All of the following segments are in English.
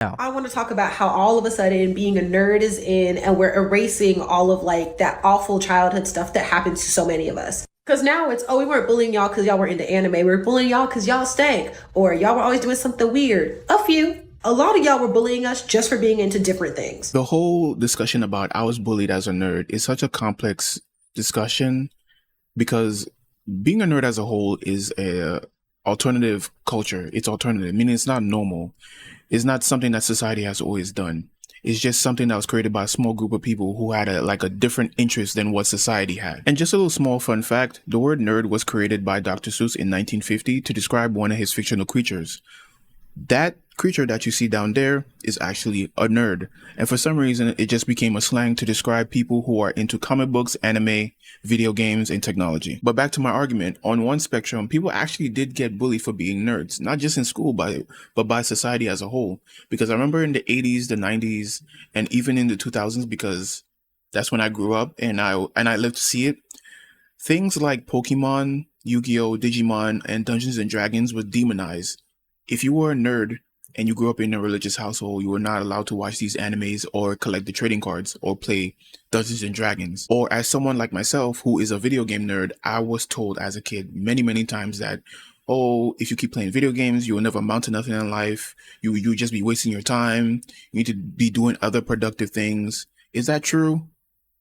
now. I want to talk about how all of a sudden being a nerd is in and we're erasing all of like that awful childhood stuff that happens to so many of us. Because now it's, oh, we weren't bullying y'all because y'all were into anime. We were bullying y'all because y'all stank. Or y'all were always doing something weird. A few. A lot of y'all were bullying us just for being into different things. The whole discussion about I was bullied as a nerd is such a complex discussion because being a nerd as a whole is a alternative culture. It's alternative, meaning it's not normal. It's not something that society has always done. It's just something that was created by a small group of people who had a different interest than what society had. And just a little small fun fact, the word nerd was created by Dr. Seuss in 1950 to describe one of his fictional creatures. That creature that you see down there is actually a nerd. And for some reason, it just became a slang to describe people who are into comic books, anime, video games, and technology. But back to my argument, on one spectrum, people actually did get bullied for being nerds, not just in school, but by society as a whole. Because I remember in the 80s, the 90s, and even in the 2000s, because that's when I grew up and I lived to see it, things like Pokemon, Yu-Gi-Oh, Digimon, and Dungeons and Dragons were demonized. If you were a nerd and you grew up in a religious household, you were not allowed to watch these animes or collect the trading cards or play Dungeons and Dragons. Or as someone like myself who is a video game nerd, I was told as a kid many, many times that, oh, if you keep playing video games, you will never amount to nothing in life. You just be wasting your time. You need to be doing other productive things. Is that true?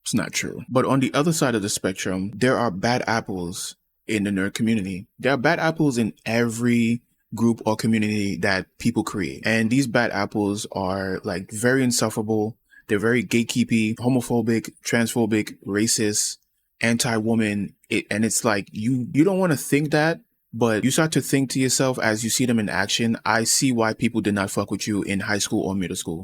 It's not true. But on the other side of the spectrum, there are bad apples in the nerd community. There are bad apples in every group or community that people create. And these bad apples are like very insufferable. They're very gatekeepy, homophobic, transphobic, racist, anti-woman. And it's like, you don't want to think that, but you start to think to yourself as you see them in action, I see why people did not fuck with you in high school or middle school.